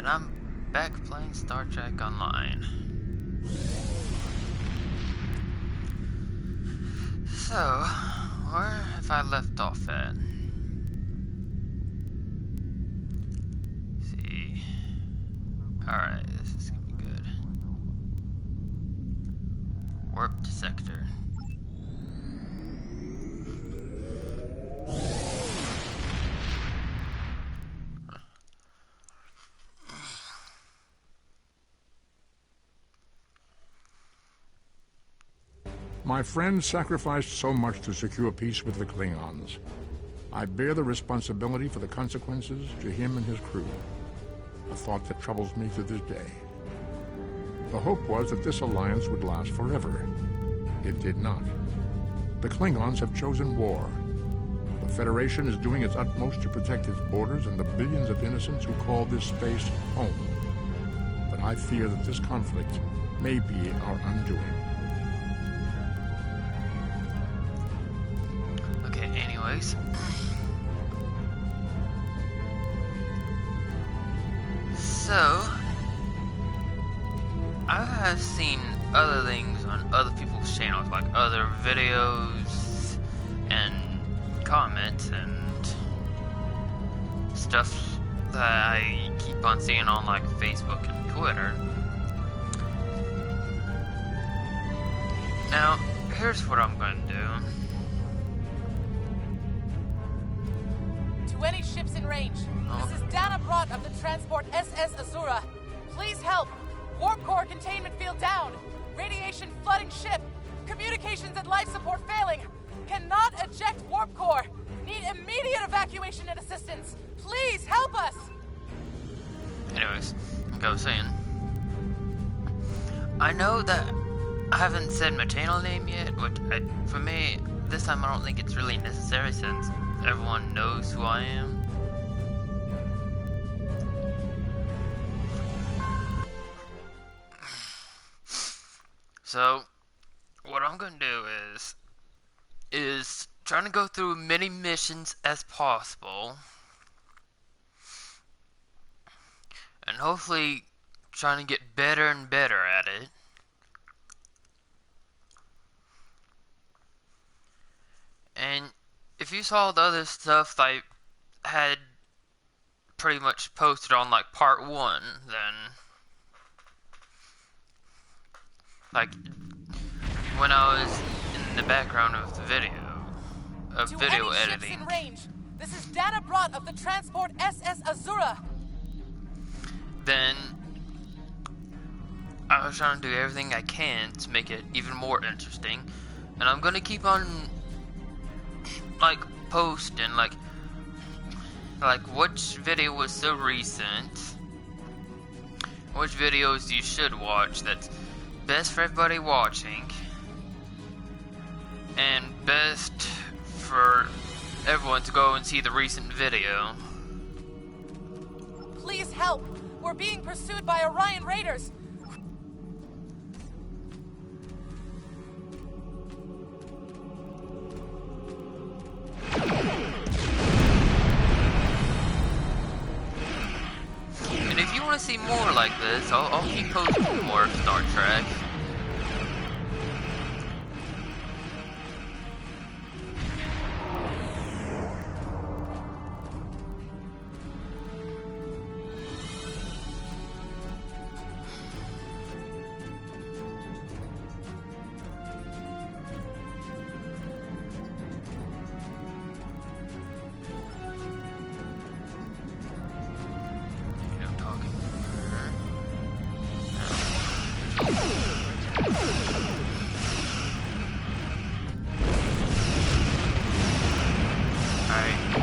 and I'm back playing Star Trek Online. So, where have I left off at? Let's see. Alright, this is gonna be good. Warp sector. My friend sacrificed so much to secure peace with the Klingons. I bear the responsibility for the consequences to him and his crew. A thought that troubles me to this day. The hope was that this alliance would last forever. It did not. The Klingons have chosen war. The Federation is doing its utmost to protect its borders and the billions of innocents who call this space home. But I fear that this conflict may be our undoing. Anyways, so I have seen other things on other people's channels, like other videos and comments and stuff that I keep on seeing on like Facebook and Twitter. Now, here's what I'm going to do. Any ships in range. This is Dana Brott of the transport SS Azura. Please help. Warp core containment field down. Radiation flooding ship. Communications and life support failing. Cannot eject warp core. Need immediate evacuation and assistance. Please help us. Anyways, like I was saying, I know that I haven't said my channel name yet, which for me, this time I don't think it's really necessary since everyone knows who I am. So, what I'm gonna do is trying to go through many missions as possible, and hopefully trying to get better and better at it. And if you saw the other stuff I had pretty much posted on like part 1, then like when I was in the background of the video editing. Ships in range. This is Dana Brott of the transport SS Azura. Then I was trying to do everything I can to make it even more interesting, and I'm gonna keep on like posting like which video was so recent, which videos you should watch that's best for everybody watching, and best for everyone to go and see the recent video. Please help. We're being pursued by Orion Raiders. And if you want to see more like this, I'll keep posting more Star Trek.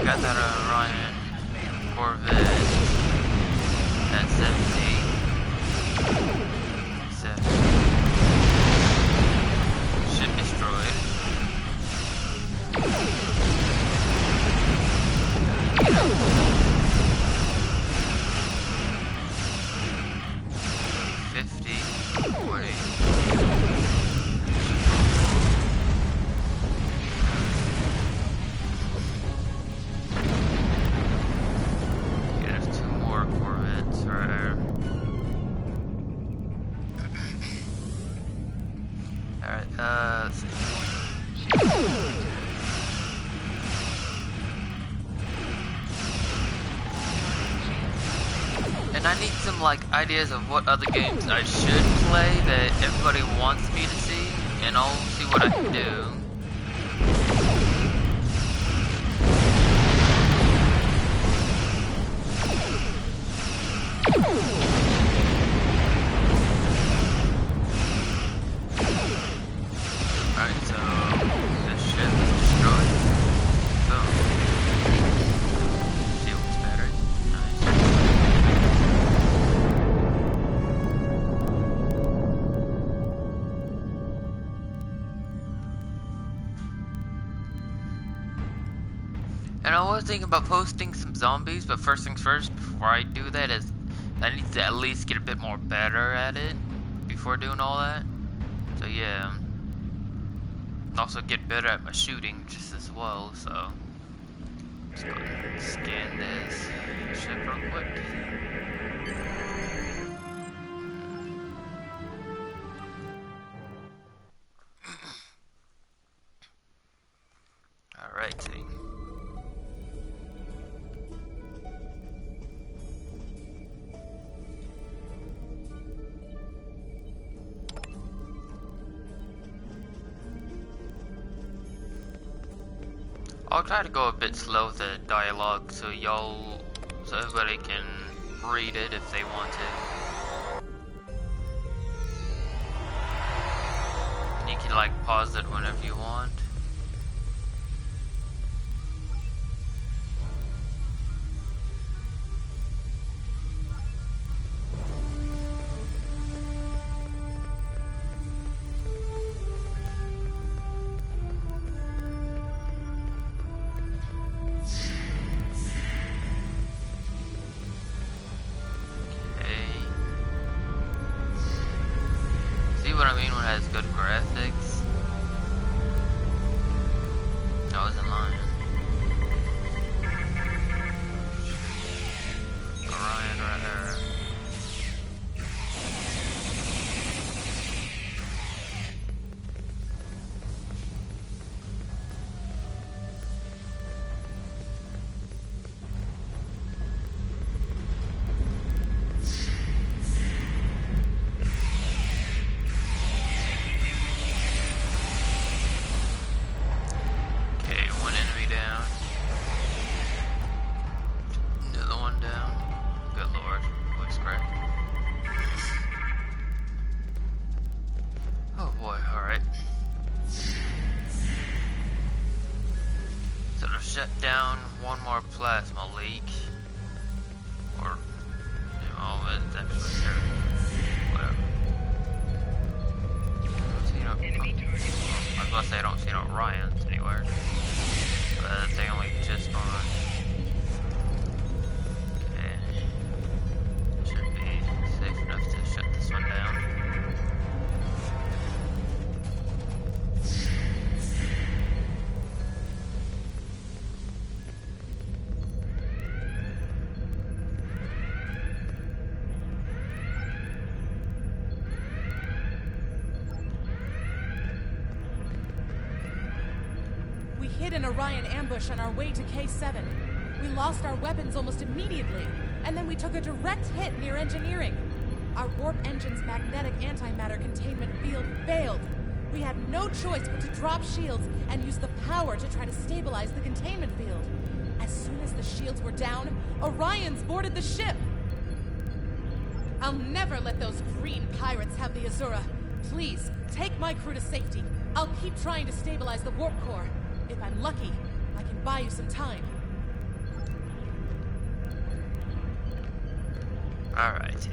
Got that Orion Corvette at 70. Ship destroyed. There's 2 more Corvettes right there. And I need some like ideas of what other games I should play that everybody wants me to see, and I'll see what I can do. Alright, so this ship is destroyed. Boom. Shields battery. Nice. And I was thinking about posting some zombies, but first things first, before I do that, is I need to at least get a bit more better at it before doing all that. So yeah. Also get better at my shooting just as well, so let's go ahead and scan this ship real quick. Alrighty. I'll try to go a bit slow with the dialogue so everybody can read it if they want to. And you can like pause it whenever you want. See what I mean when it has good graphics? I wasn't lying. Orion right there. Shut down one more plasma leak. Or, it's actually here. Whatever. I don't see no, I was about to say I don't see no Ryans anywhere. But they only just spawned. Okay. Should be safe enough to shut this one down. Hid an Orion ambush on our way to K7. We lost our weapons almost immediately, and then we took a direct hit near engineering. Our warp engine's magnetic antimatter containment field failed. We had no choice but to drop shields and use the power to try to stabilize the containment field. As soon as the shields were down, Orions boarded the ship. I'll never let those green pirates have the Azura. Please, take my crew to safety. I'll keep trying to stabilize the warp core. If I'm lucky, I can buy you some time. Alrighty.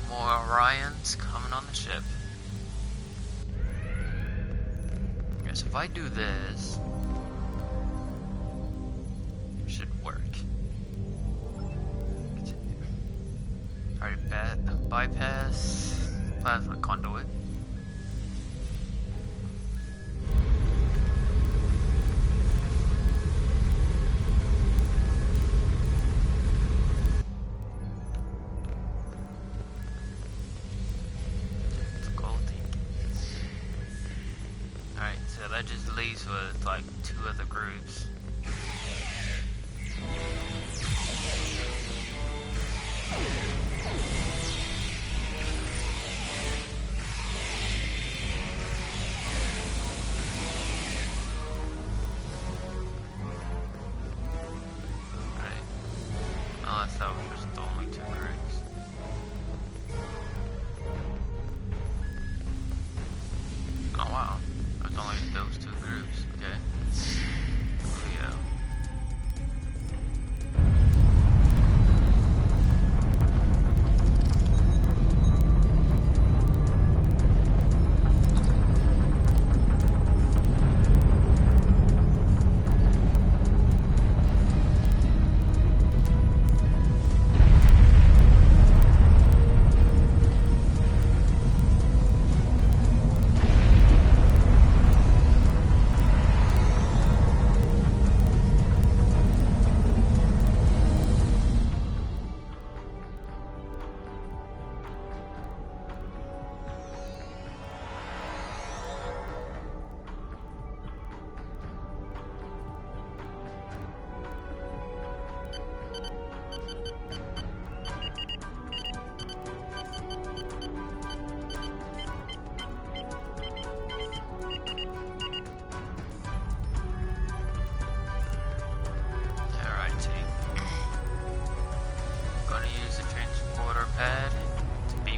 More Orions coming on the ship. Guess if I do this, it should work. Alright, bypass plasma conduit. Alright, so So that just leaves with like 2 other groups. Right. Unless that was just the only 2 groups. Oh wow. There's only those 2 groups. Okay. Yeah.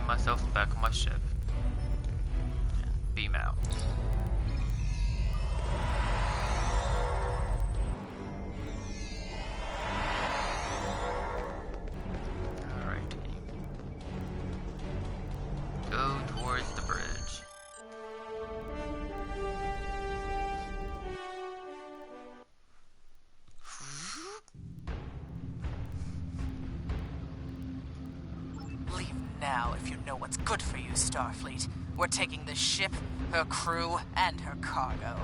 Myself back on my ship and beam out. Alright. Go towards the bridge. Now, if you know what's good for you, Starfleet. We're taking the ship, her crew, and her cargo.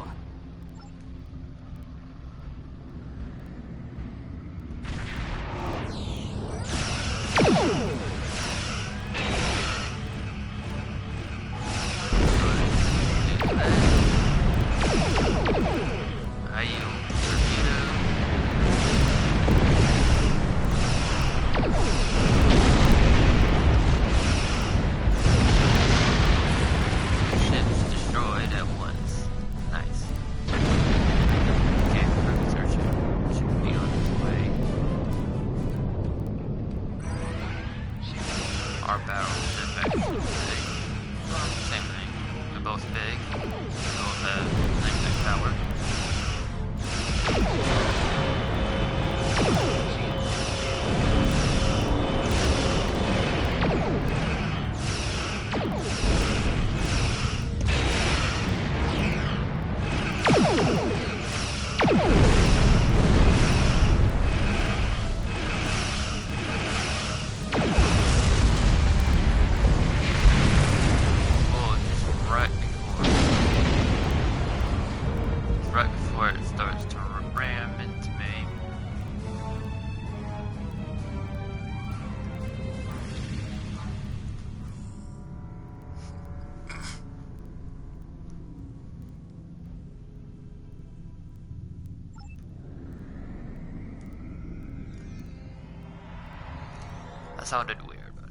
That sounded weird, but...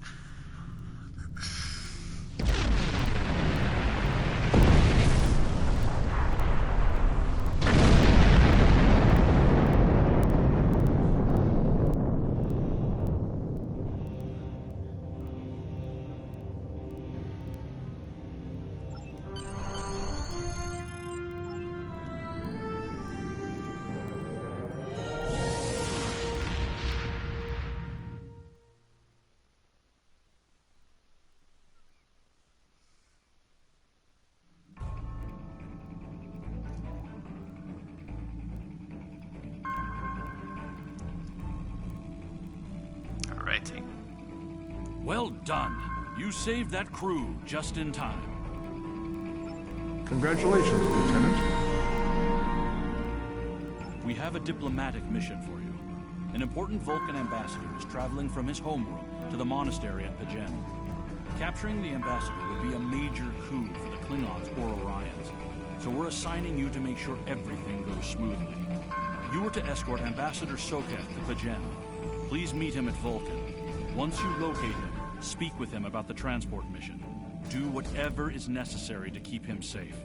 Alrighty. Well done. You saved that crew just in time. Congratulations, Lieutenant. We have a diplomatic mission for you. An important Vulcan ambassador is traveling from his homeworld to the monastery at Pagen. Capturing the ambassador would be a major coup for the Klingons or Orions. So so we're assigning you to make sure everything goes smoothly. You are to escort Ambassador Soketh to Pajem. Please meet him at Vulcan. Once you locate him, speak with him about the transport mission. Do whatever is necessary to keep him safe.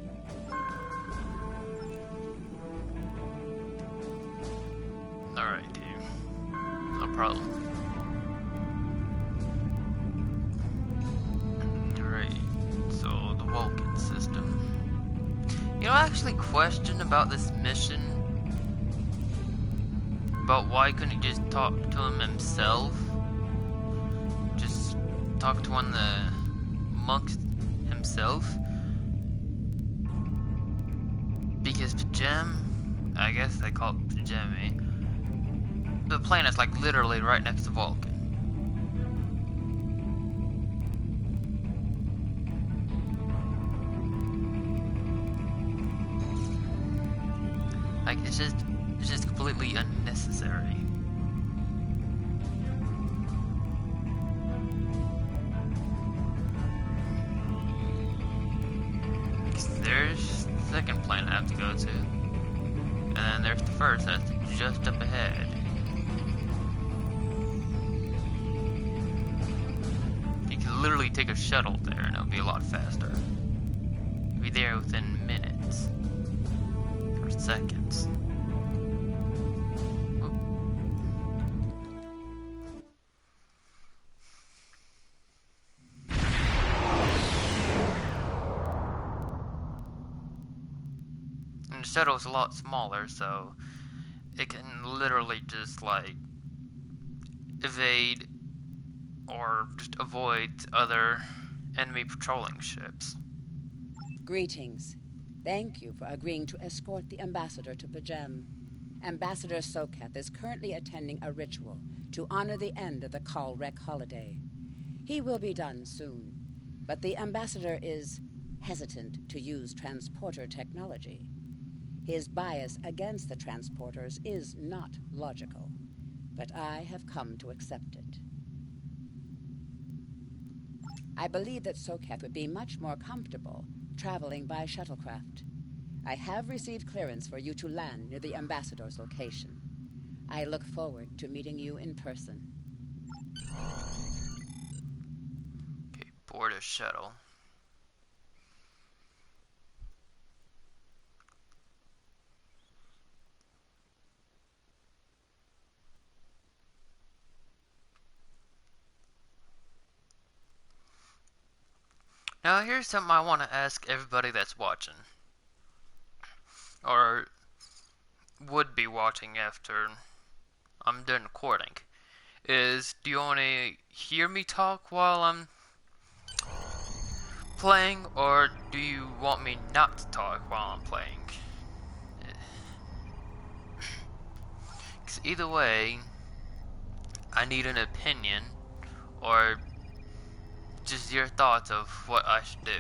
Alright, dude. No problem. Alright, so the Vulcan system. You know, I actually questioned about this mission. About why couldn't he just talk to him himself? Just talk to one of the monks himself? Because Pajem, I guess they call it Pajem, the planet's like literally right next to Vulcan. Like it's just completely unnecessary. There's the second planet I have to go to, and then there's the first that's just up ahead. Literally take a shuttle there and it'll be a lot faster. You'll be there within minutes or seconds. And the shuttle's a lot smaller, so it can literally just like evade or just avoid other enemy patrolling ships. Greetings. Thank you for agreeing to escort the ambassador to Pajem. Ambassador Soketh is currently attending a ritual to honor the end of the Kalrek holiday. He will be done soon, but the ambassador is hesitant to use transporter technology. His bias against the transporters is not logical, but I have come to accept it. I believe that Soketh would be much more comfortable traveling by shuttlecraft. I have received clearance for you to land near the ambassador's location. I look forward to meeting you in person. Okay, board a shuttle. Now here's something I want to ask everybody that's watching. Or would be watching after I'm done recording. Is, do you want to hear me talk while I'm playing? Or do you want me not to talk while I'm playing? 'Cause either way, I need an opinion. Or just your thoughts of what I should do.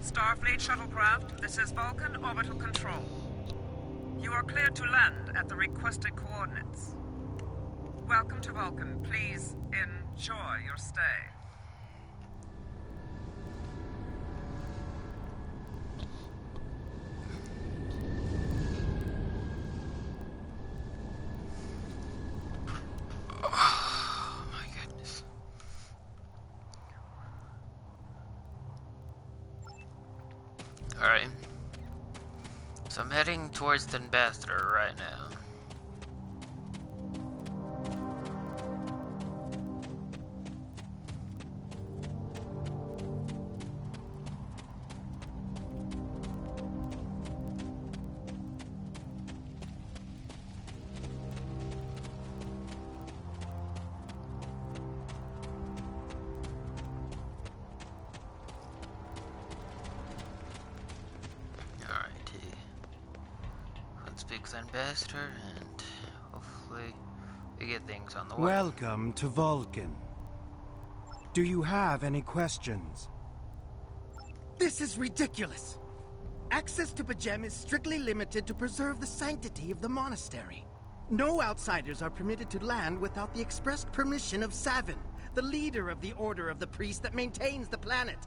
Starfleet shuttlecraft, this is Vulcan Orbital Control. You are cleared to land at the requested coordinates. Welcome to Vulcan. Please enjoy your stay. Alright. So I'm heading towards the ambassador right now. Speaks ambassador, and hopefully we get things on the way. Welcome to Vulcan. Do you have any questions? This is ridiculous! Access to Pajem is strictly limited to preserve the sanctity of the monastery. No outsiders are permitted to land without the expressed permission of Savin, the leader of the Order of the Priest that maintains the planet.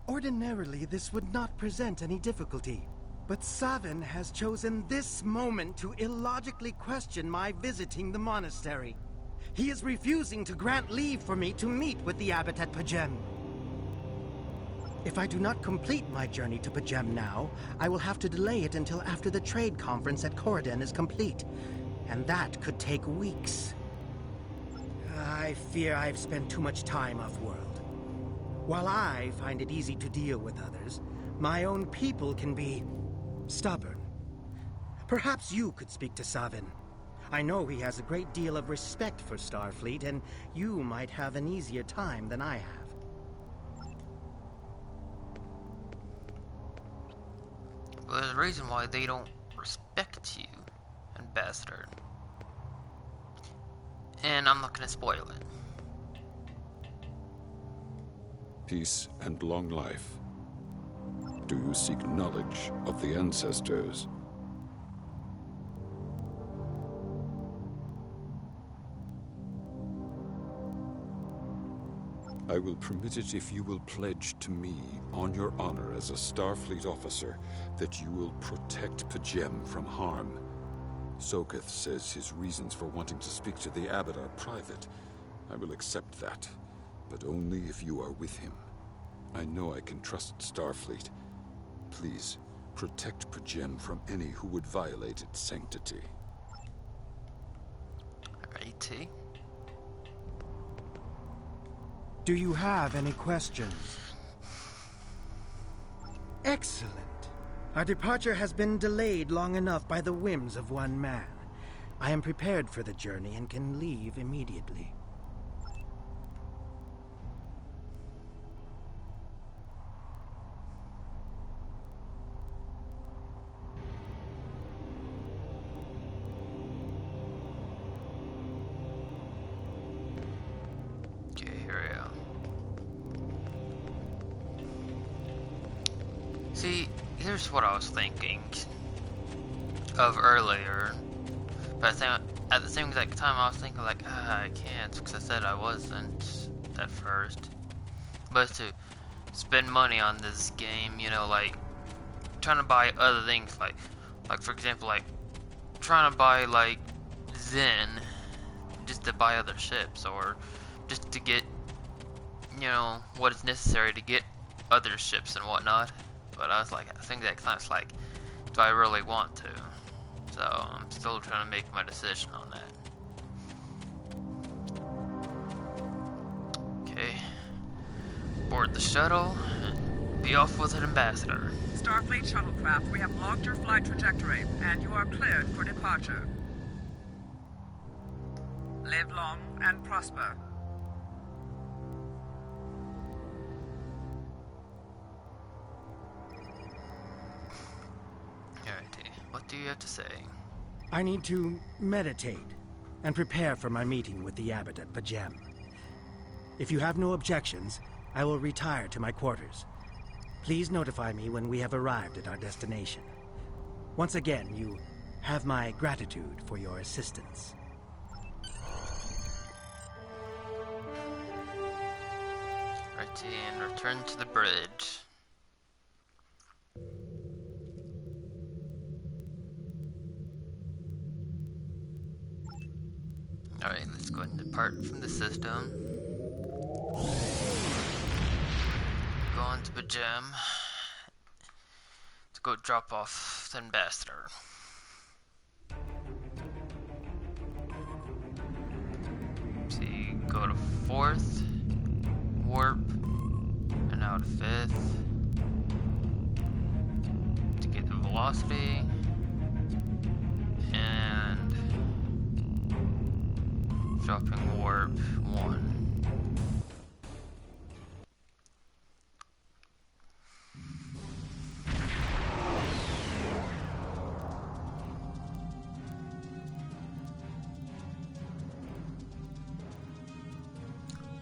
Ordinarily, this would not present any difficulty. But Savin has chosen this moment to illogically question my visiting the monastery. He is refusing to grant leave for me to meet with the abbot at Pajem. If I do not complete my journey to Pajem now, I will have to delay it until after the trade conference at Corridon is complete. And that could take weeks. I fear I've spent too much time off-world. While I find it easy to deal with others, my own people can be stubborn. Perhaps you could speak to Savin. I know he has a great deal of respect for Starfleet, and you might have an easier time than I have. Well, there's a reason why they don't respect you, Ambassador. And I'm not gonna spoil it. Peace and long life. Do you seek knowledge of the ancestors? I will permit it if you will pledge to me, on your honor as a Starfleet officer, that you will protect Pajem from harm. Soketh says his reasons for wanting to speak to the abbot are private. I will accept that, but only if you are with him. I know I can trust Starfleet. Please, protect Pajem from any who would violate its sanctity. Righty. Do you have any questions? Excellent. Our departure has been delayed long enough by the whims of one man. I am prepared for the journey and can leave immediately. Okay, here we go. See, here's what I was thinking of earlier. But at the same exact time, I was thinking like, I can't, because I said I wasn't at first. But to spend money on this game, you know, like trying to buy other things, like for example, like trying to buy like Zen, just to buy other ships, or just to get, you know, what is necessary to get other ships and whatnot. But I was like, I think that it's like, do I really want to? So I'm still trying to make my decision on that. Okay, board the shuttle and be off with an ambassador. Starfleet shuttlecraft, we have logged your flight trajectory, and you are cleared for departure. Live long and prosper. Alrighty, what do you have to say? I need to meditate and prepare for my meeting with the abbot at Pajem. If you have no objections, I will retire to my quarters. Please notify me when we have arrived at our destination. Once again, you have my gratitude for your assistance. Righty, and return to the bridge. Alright, let's go ahead and depart from the system. Go on to Pajem to go drop off the ambassador. See, go to 4th, warp, and now to 5th to get the velocity, and dropping warp 1.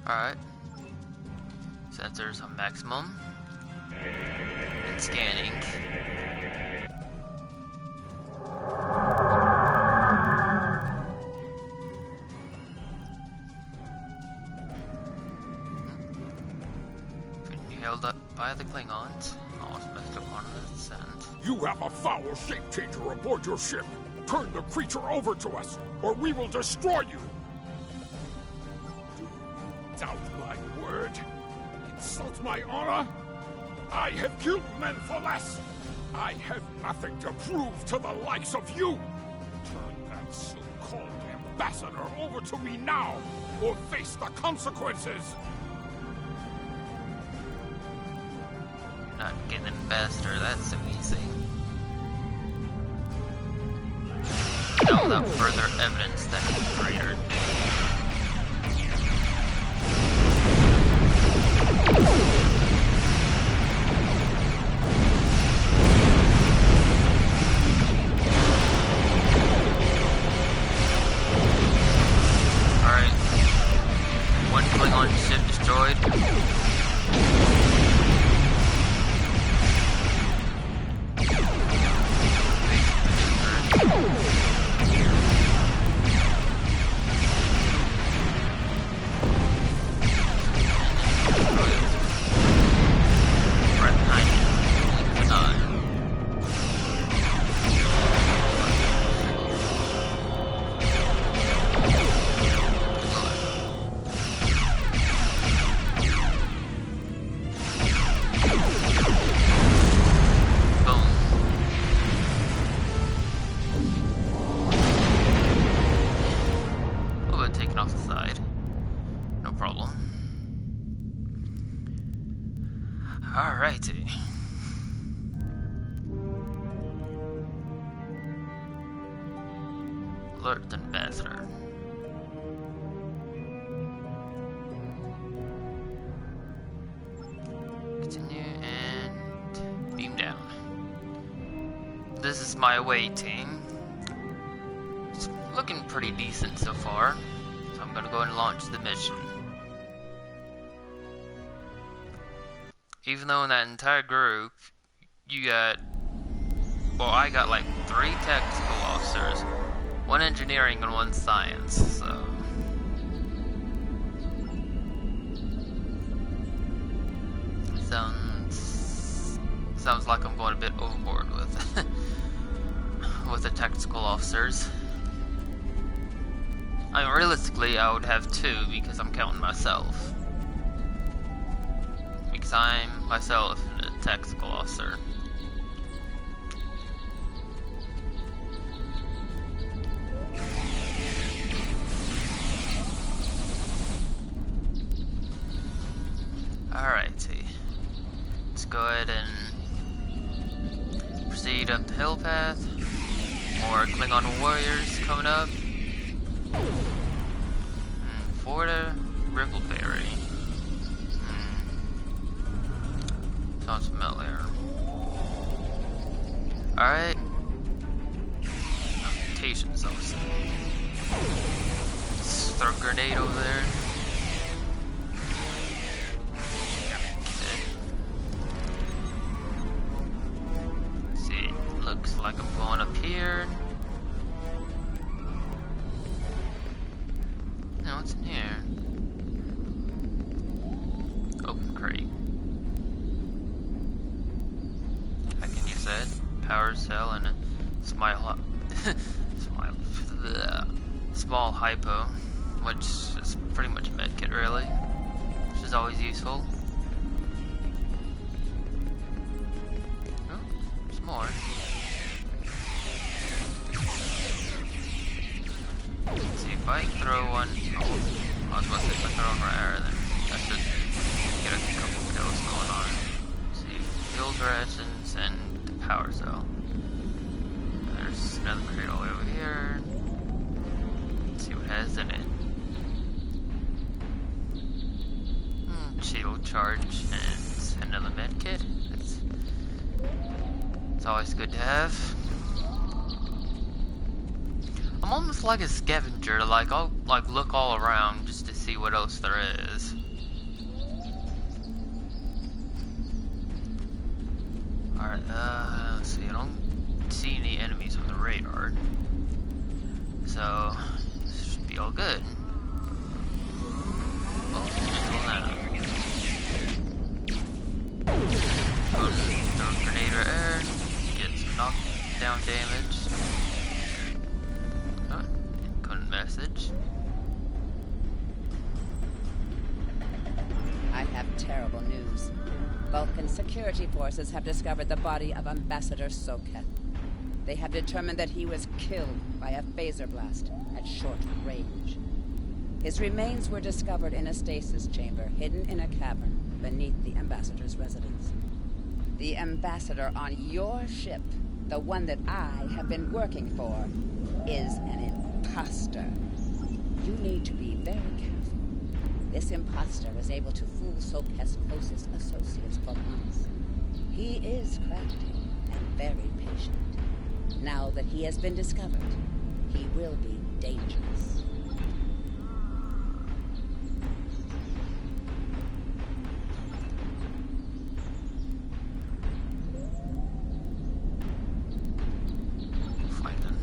Alright. Sensors on maximum. And scanning. by the Klingons. Almost messed up one of this, and... You have a foul shape changer aboard your ship. Turn the creature over to us, or we will destroy you. Do you doubt my word? Insult my honor? I have killed men for less. I have nothing to prove to the likes of you. Turn that so-called ambassador over to me now, or face the consequences. Not getting an ambassador, that's so easy. Not without further evidence that he's a traitor. Alright. One Klingon ship destroyed. Alrighty. Alert ambassador. Continue and beam down. This is my away team. It's looking pretty decent so far. So I'm gonna go and launch the mission. Even though in that entire group, you got, well, I got like 3 technical officers, 1 engineering and 1 science, so. Sounds like I'm going a bit overboard with, with the technical officers. I mean, realistically, I would have 2 because I'm counting myself. Because I'm myself a technical officer. Alrighty. Let's go ahead and proceed up the hill path. More Klingon warriors coming up. Florida Ripple Ferry. Sounds familiar. Alright. Mutations also. Let's throw a grenade over there. Okay. Let's see, looks like I'm going up here. Now what's in here? Open crate. Power cell and a small hypo, which is pretty much a medkit really, which is always useful. Oh, there's more. Let's see if I can throw one. Oh, I was about to say if I throw one right there, then I should get a couple kills going on. Let's see, fuel rations and power cell. There's another crate all the way over here. Let's see what it has in it. Shield charge and another med kit. It's always good to have. I'm almost like a scavenger. I'll look all around just to see what else there is. Alright, let's see, I don't see any enemies on the radar. So, this should be all good. Oh, pull that up. down damage. Oh, incoming message. I have terrible news. Vulcan security forces have discovered the body of Ambassador Soketh. They have determined that he was killed by a phaser blast at short range. His remains were discovered in a stasis chamber hidden in a cavern beneath the Ambassador's residence. The Ambassador on your ship, the one that I have been working for, is an imposter. You need to be very careful. This imposter was able to fool Soketh's closest associates for months. He is crafty and very patient. Now that he has been discovered, he will be dangerous. Find him.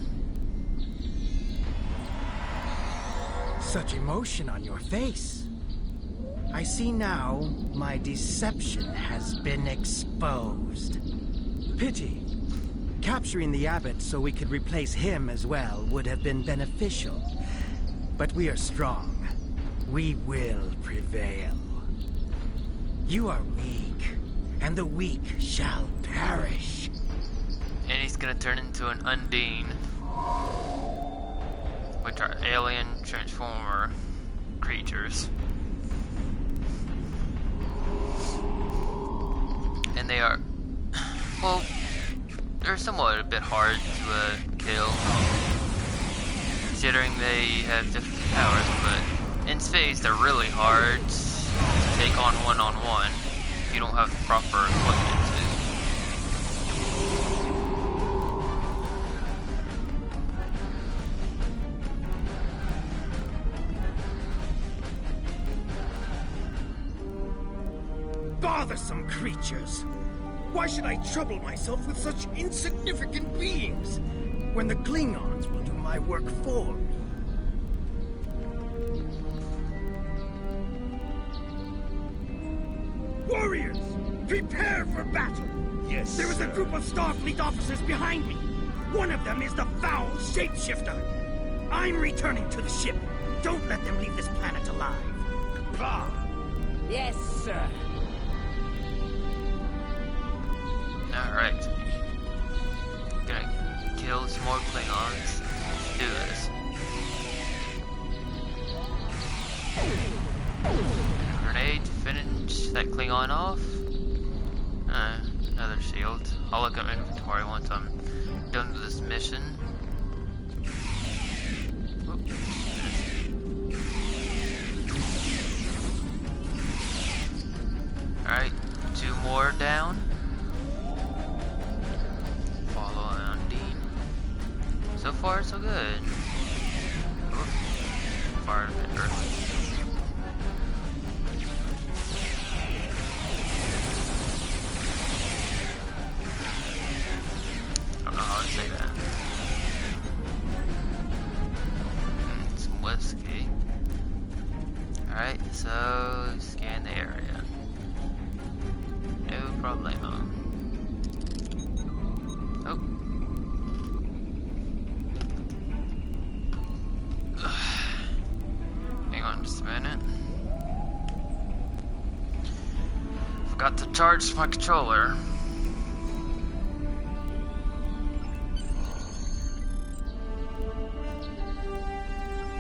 Such emotion on your face. I see now my deception has been exposed. Pity. Capturing the abbot so we could replace him as well would have been beneficial. But we are strong. We will prevail. You are weak, and the weak shall perish. And he's gonna turn into an Undine, which are alien transformer creatures. And they are, well, they're somewhat a bit hard to kill, considering they have different powers, but in space they're really hard to take on one-on-one if you don't have the proper equipment Bothersome creatures! Why should I trouble myself with such insignificant beings, when the Klingons will do my work for me? Warriors! Prepare for battle! Yes, There is a group of Starfleet officers behind me. One of them is the foul shapeshifter. I'm returning to the ship. Don't let them leave this planet alive. Bah! Yes, sir. Alright. Gonna kill some more Klingons. Let's do this. Grenade to finish that Klingon off. Another shield. I'll look at my inventory once I'm done with this mission. Alright, 2 more down. Follow Undine. So far, so good. Oop. Fired a bit early. I don't know how to say that. Some whiskey. Alright, so scan the area. No problemo. Oh. Hang on just a minute. Forgot to charge my controller.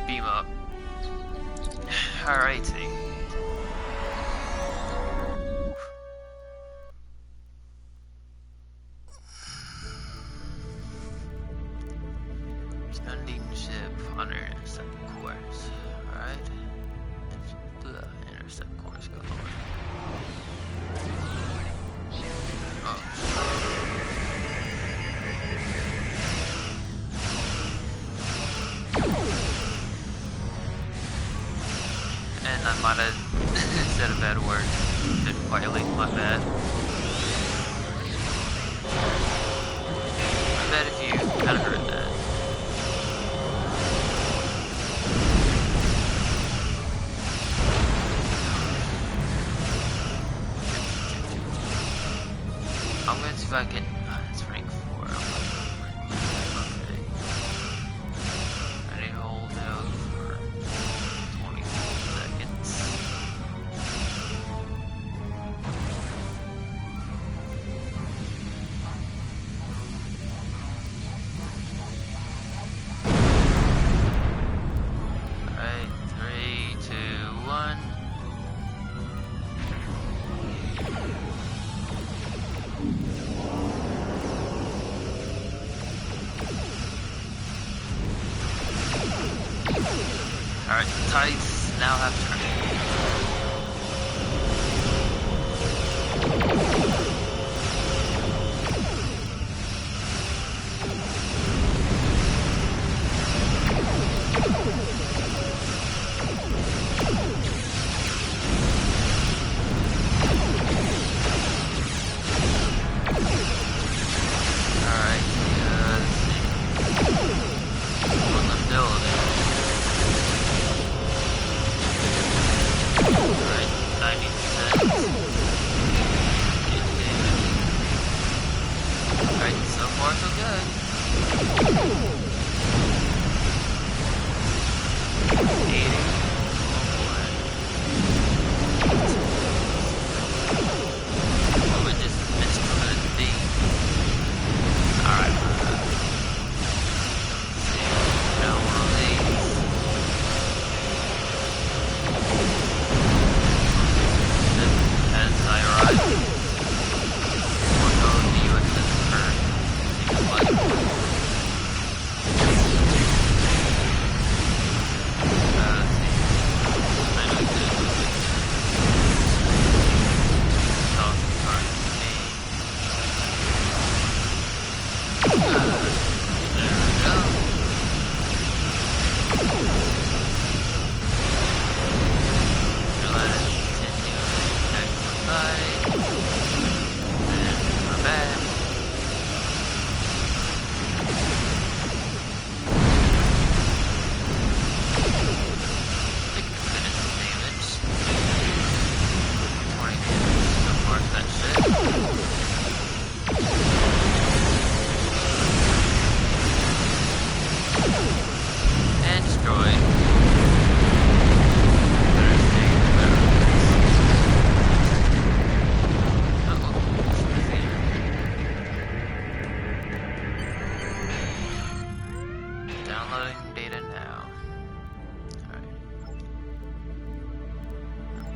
Beam up. Alrighty. Undine ship on intercept course. Alright. Let's do the intercept course going. Oh. And I might have said a bad word. Didn't quite leak my bad. I bet if you kind of heard that. I'm going to see if I can. It's rank 4. now have turn.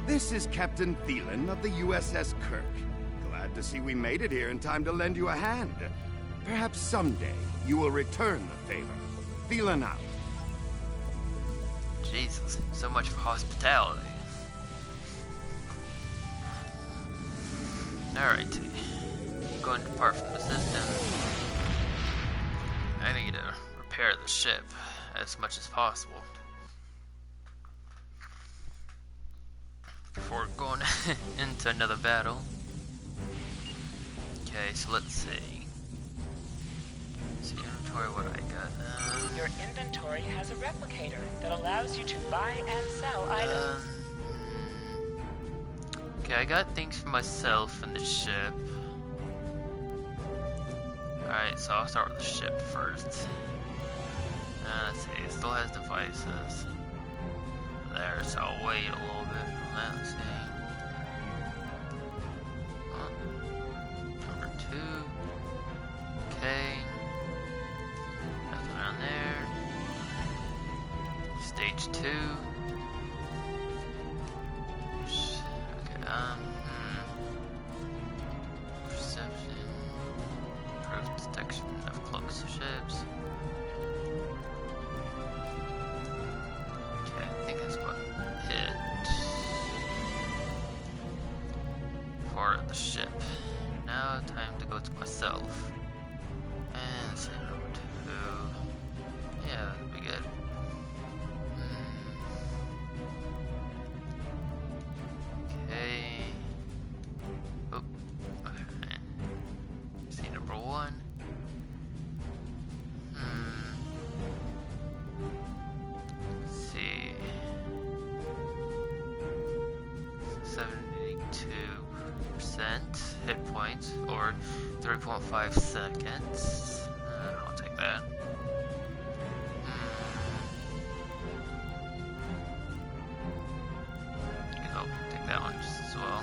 This is Captain Thielen of the USS Kirk. Glad to see we made it here in time to lend you a hand. Perhaps someday you will return the favor. Thielen out. Jesus, so much for hospitality. Alright, going to depart from the system. I need to repair the ship as much as possible before going into another battle. Okay, so let's see. Inventory, what I got? Your inventory has a replicator that allows you to buy and sell items. Okay, I got things for myself in the ship. Alright, so I'll start with the ship first. Let's see, it still has devices. There, so I'll wait a little bit from that. Let's see. Number 2. Okay. Nothing around there. Stage 2. Perception. Improved detection of cloaks of ships. Okay, I think that's what hit for the ship. Now time to go to myself. And say number 2. Yeah, that'd be good. Okay. Oh, okay. See number 1. Let's see. 72% hit points, or 3.5 seconds. I'll take that. I'll take that one just as well.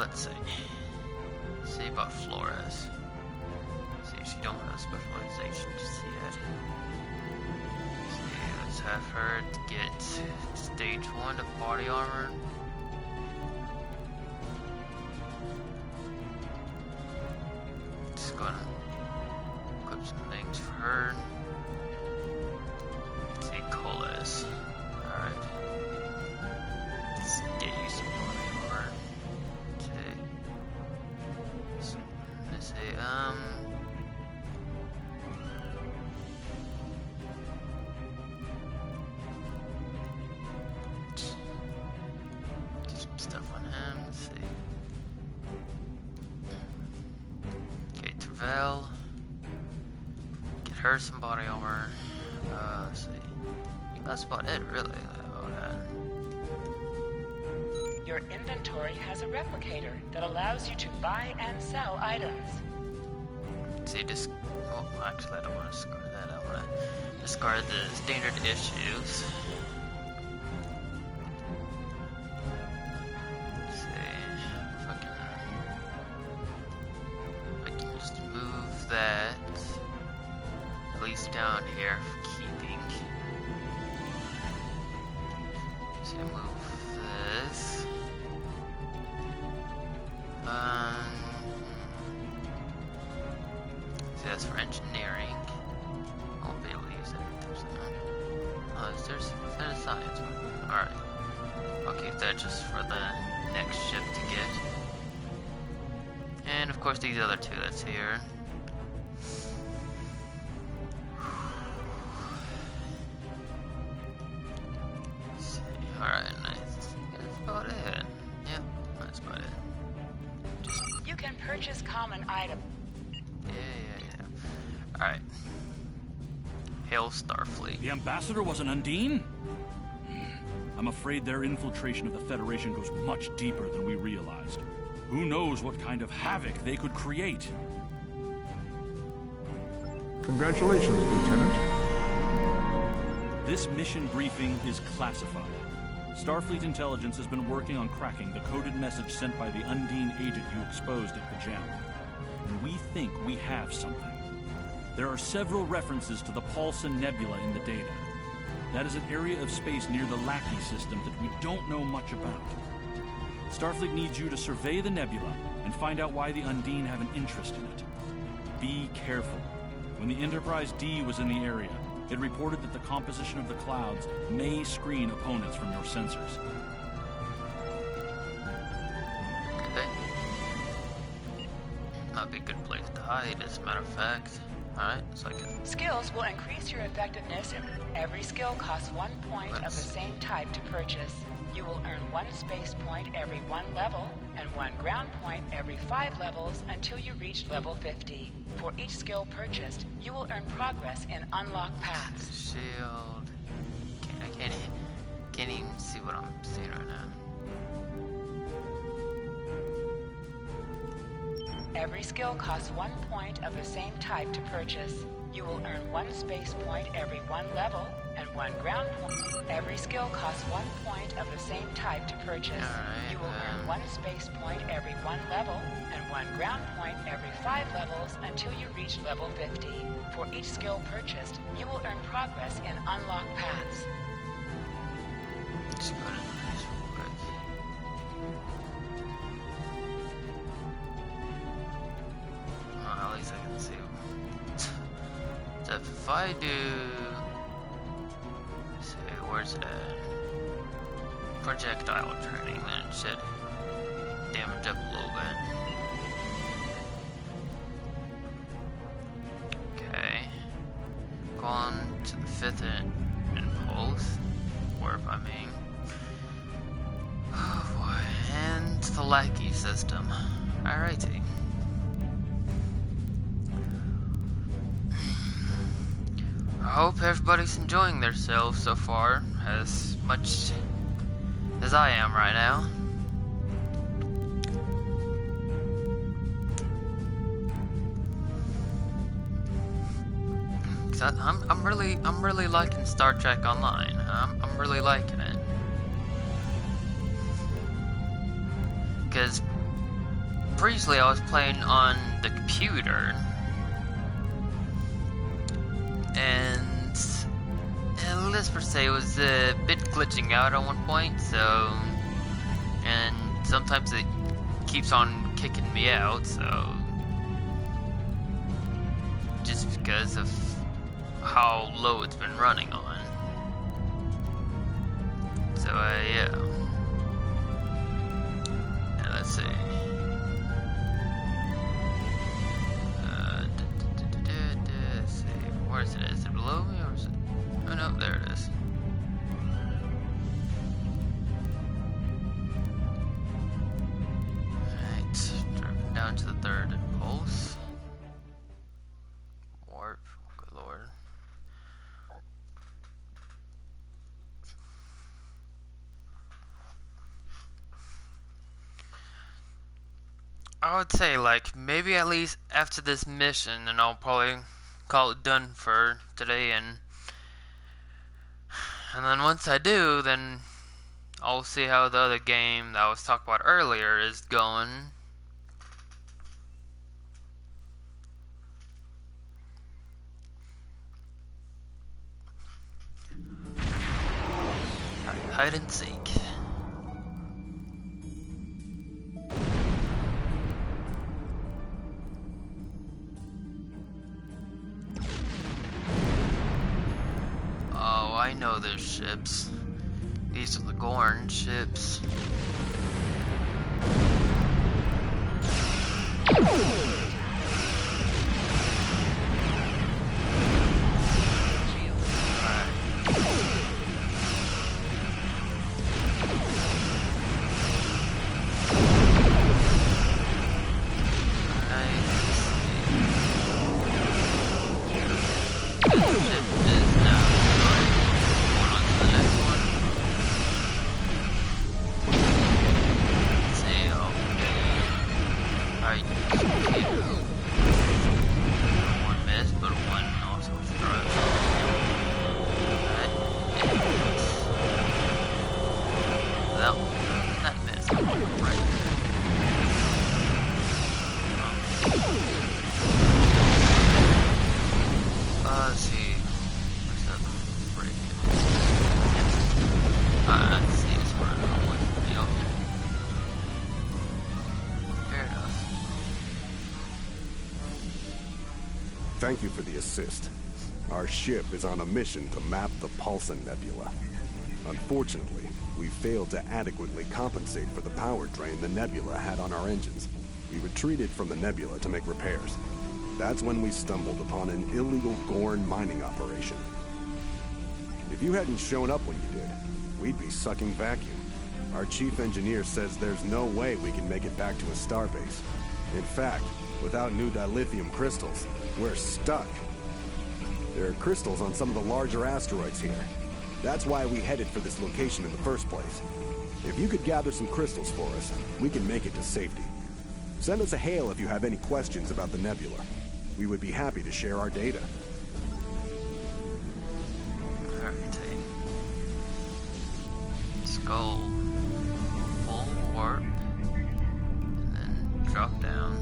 Let's see. See about Flores. See if she don't have specialization just yet. See, let's have her to get stage 1 of body armor. Just gonna equip some things for her. Let's see, Colas. Alright. Repair some body armor. Let's see. That's about it, really. Your inventory has a replicator that allows you to buy and sell items. See, just... Oh, actually, I don't want to discard that. I want to discard the standard issues. Let's see if I can just move that at least down here for keeping. So move this. See, that's for engineering. I won't be able to use that. There's a science one. Alright. I'll keep that just for the next ship to get. And of course these other two that's here. Alright, nice. That's about it. Yep, that's about it. You can purchase common items. Yeah. Alright. Hail Starfleet. The ambassador was an Undine? I'm afraid their infiltration of the Federation goes much deeper than we realized. Who knows what kind of havoc they could create? Congratulations, Lieutenant. This mission briefing is classified. Starfleet Intelligence has been working on cracking the coded message sent by the Undine agent you exposed at Pajam. And we think we have something. There are several references to the Paulson Nebula in the data. That is an area of space near the Lackey system that we don't know much about. Starfleet needs you to survey the nebula and find out why the Undine have an interest in it. Be careful. When the Enterprise D was in the area, it reported that the composition of the clouds may screen opponents from your sensors. Okay. Might be a good place to hide, as a matter of fact. Alright, so I can... Skills will increase your effectiveness. Every skill costs 1 point of the same type to purchase. You will earn 1 space point every 1 level, and 1 ground point every 5 levels until you reach level 50. For each skill purchased, you will earn progress in unlocked paths. Shield... I can't even see what I'm seeing right now. Every skill costs 1 point of the same type to purchase. You will earn 1 space point every 1 level, and 1 ground point. Every skill costs 1 point of the same type to purchase. You will earn 1 space point every 1 level, and 1 ground point every 5 levels until you reach level 50. For each skill purchased, you will earn progress in unlocked paths. Let's go to this real quick. At least I can see. So if I do... Let's see, where's it at? Projectile training, then it should damage up a little bit. Okay. Go on to the 5th impulse. Warp, I mean. Oh boy. And the Lackey system. Alrighty. I hope everybody's enjoying themselves so far, as much as I am right now. Cause I'm really liking Star Trek Online. I'm really liking it. Cause previously I was playing on the computer. And let's per se, it was a bit glitching out at one point, so, and sometimes it keeps on kicking me out, so, just because of how low it's been running on. So, yeah. And let's see. Let's see. Where is it? Is it below me or is it? Oh no, there it is. Alright, dropping down to the 3rd impulse. Warp, good lord. I would say, like, maybe at least after this mission, and I'll probably call it done for today, and then once I do, then I'll see how the other game that I was talking about earlier is going. Hide and seek. Oh, I know those ships. These are the Gorn ships. Thank you for the assist. Our ship is on a mission to map the Pulsar Nebula. Unfortunately, we failed to adequately compensate for the power drain the nebula had on our engines. We retreated from the nebula to make repairs. That's when we stumbled upon an illegal Gorn mining operation. If you hadn't shown up when you did, we'd be sucking vacuum. Our chief engineer says there's no way we can make it back to a starbase. In fact, without new dilithium crystals, we're stuck. There are crystals on some of the larger asteroids here. That's why we headed for this location in the first place. If you could gather some crystals for us, we can make it to safety. Send us a hail if you have any questions about the nebula. We would be happy to share our data. Skull. Full warp. And then drop down.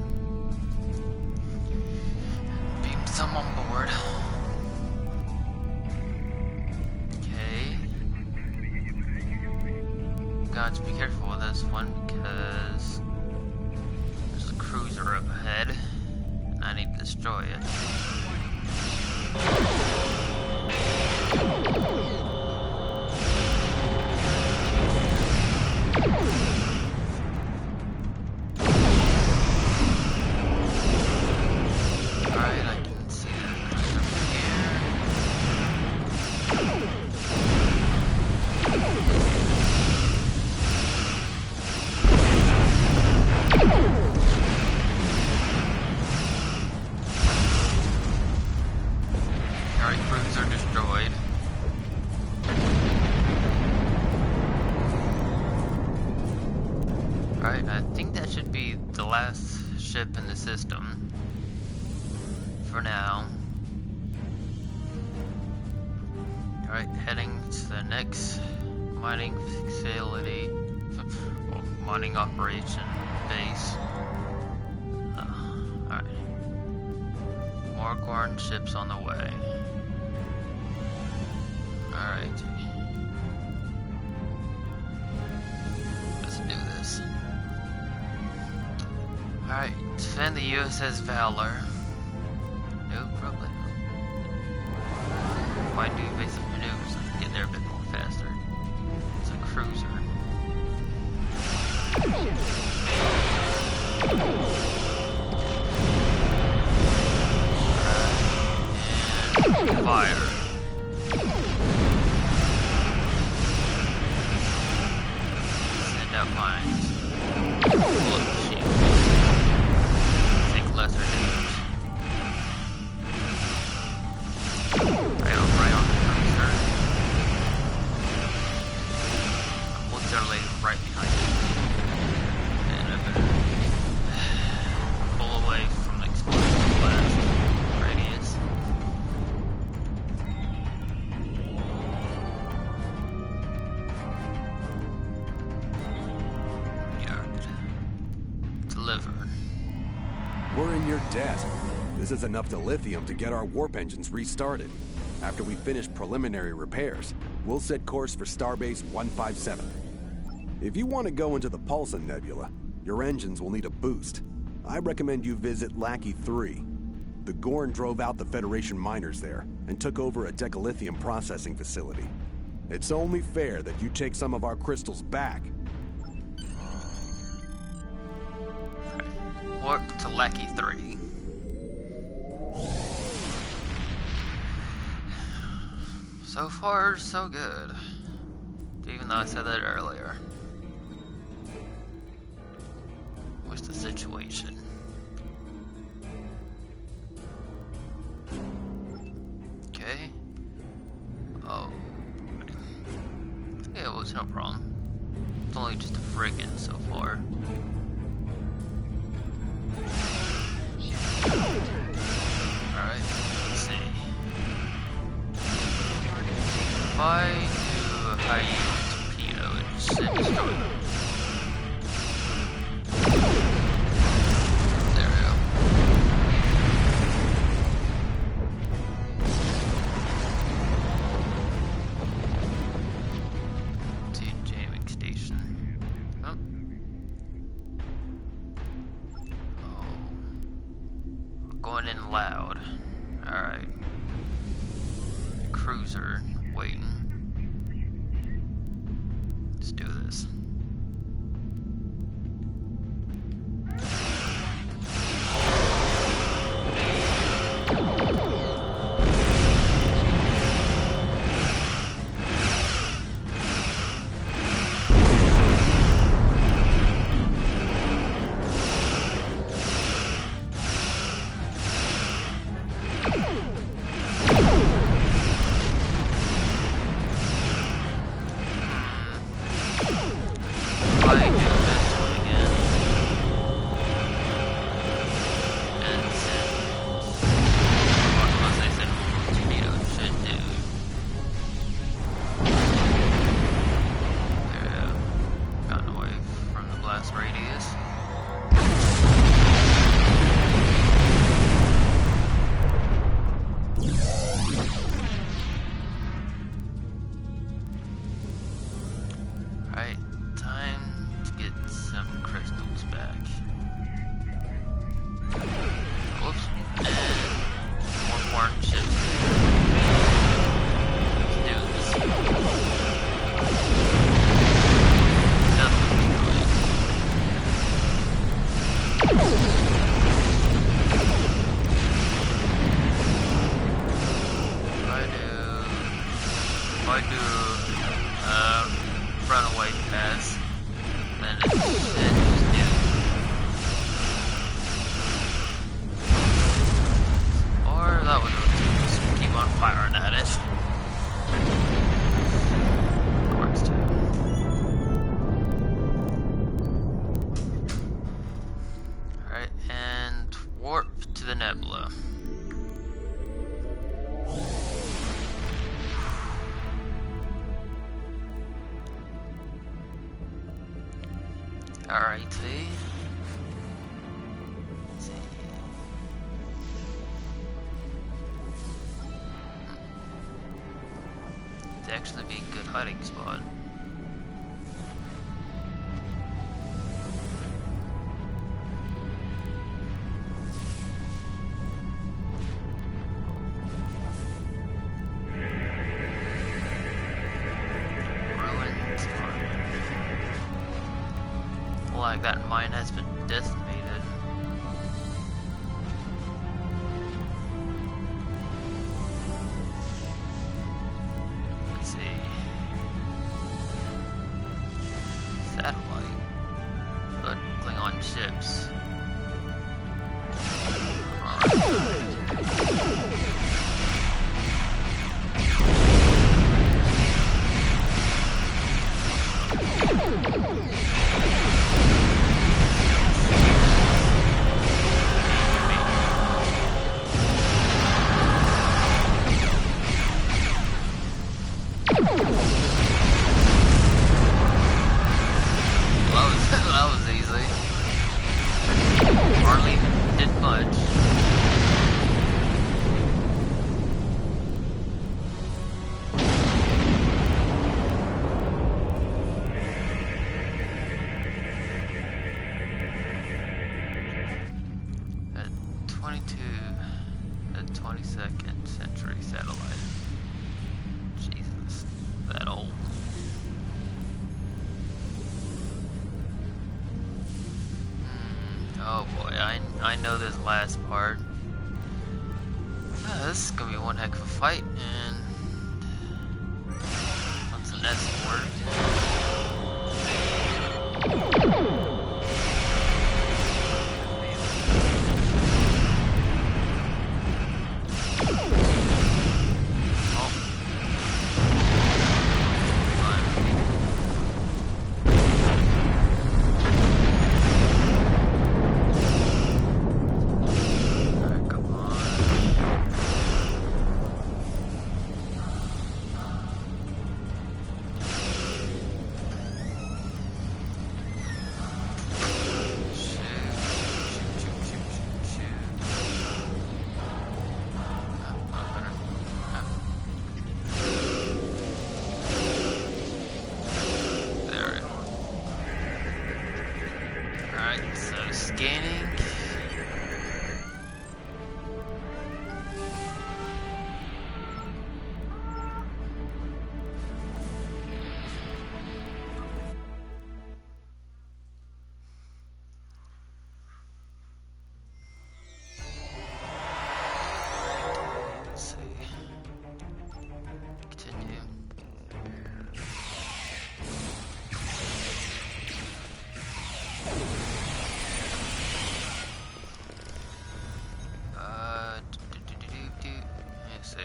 Beam some on board. Okay. Gotta be careful with this one because there's a cruiser up ahead. And I need to destroy it. Alright, I can see that from here. Alright, cruiser destroyed. Alright, I think that should be the last ship in the system. For now. Alright, heading to the next mining facility. Well, mining operation base. Alright. More Gorn ships on the way. Alright. Let's do this. Alright, defend the USS Valor. No problem. Might do basic maneuvers and get there a bit more faster. It's a cruiser. And fire. Send out mines. Bullet shield. Take lesser damage. Right on the cruiser. I'm literally right behind you. And debt. This is enough dilithium to get our warp engines restarted. After we finish preliminary repairs, we'll set course for Starbase 157. If you want to go into the Paulson Nebula, your engines will need a boost. I recommend you visit Lackey 3. The Gorn drove out the Federation miners there and took over a decalithium processing facility. It's only fair that you take some of our crystals back. Warp to Lackey 3. So far, so good. Even though I said that earlier. What's the situation? Okay. Oh. Yeah, it was no problem. It's only just a frigate so far. Alright, let's see. If I do a high torpedo, it should destroy them. There we go. To jamming station. Oh. Going in loud. Alright. Cruiser waiting. Let's do this. Alright, see? It'd actually be a good hiding spot. Like that mine has been decimated. Let's see. Satellite. But Klingon ships. 22nd century satellite. Jesus, that old. Oh boy, I know this last part. This is gonna be one heck of a fight, and once an escort. Scanning. Let's see. Continue. Let's see.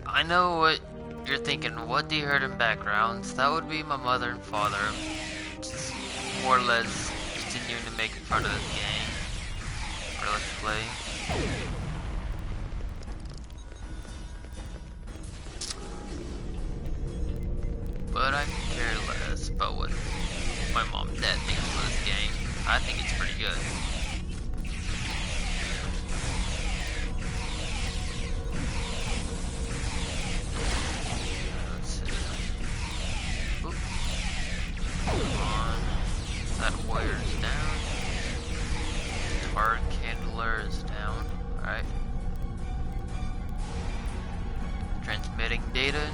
I know what you're thinking. What do you heard in backgrounds? That would be my mother and father. Just more or less continuing to make fun of this game. Or let's play. But I can care less about what my mom and dad think of this game. I think it's pretty good. Let's see. Oop. Come on. That wire's down. Our candler is down. Alright. Transmitting data.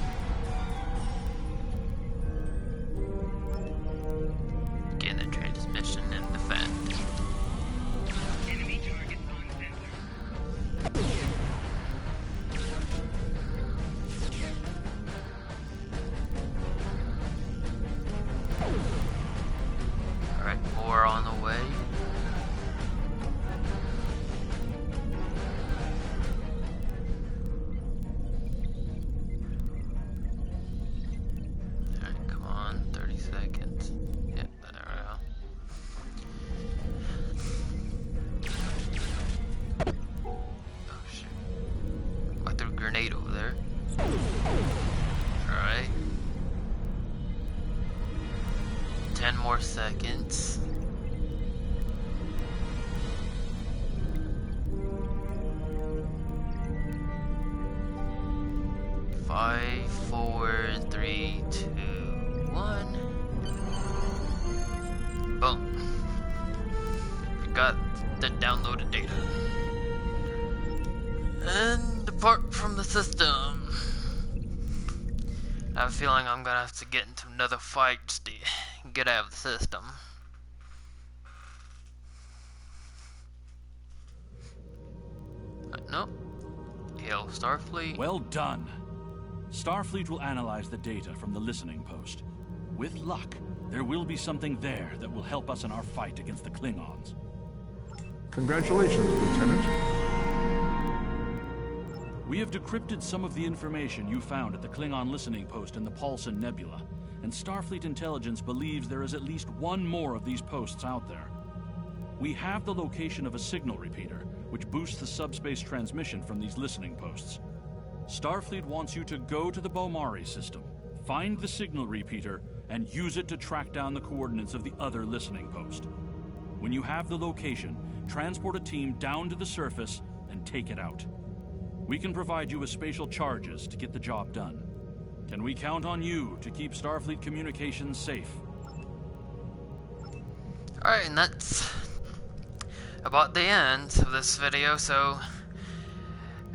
Begin the transmission and defend. Enemy targets on sensor. Alright, more on the way. Alright, come on, 30 seconds. Yep, there we go. Oh shit. I threw a grenade over there. Alright. 10 more seconds. Five, four, three, two, one. Boom. Got the downloaded data. And depart from the system. I have a feeling I'm gonna have to get into another fight just to get out of the system. Nope. Hail Starfleet. Well done. Starfleet will analyze the data from the listening post. With luck, there will be something there that will help us in our fight against the Klingons. Congratulations, Lieutenant. We have decrypted some of the information you found at the Klingon listening post in the Paulson Nebula, and Starfleet intelligence believes there is at least one more of these posts out there. We have the location of a signal repeater, which boosts the subspace transmission from these listening posts. Starfleet wants you to go to the Bomari system, find the signal repeater, and use it to track down the coordinates of the other listening post. When you have the location, transport a team down to the surface and take it out. We can provide you with spatial charges to get the job done. Can we count on you to keep Starfleet communications safe? Alright, and that's about the end of this video, so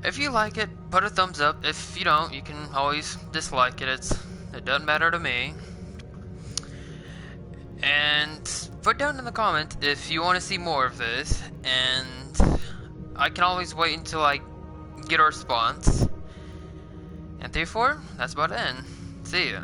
if you like it, put a thumbs up. If you don't, you can always dislike it. It doesn't matter to me. And put down in the comments if you want to see more of this, and I can always wait until I get a response. And therefore, that's about it. See ya.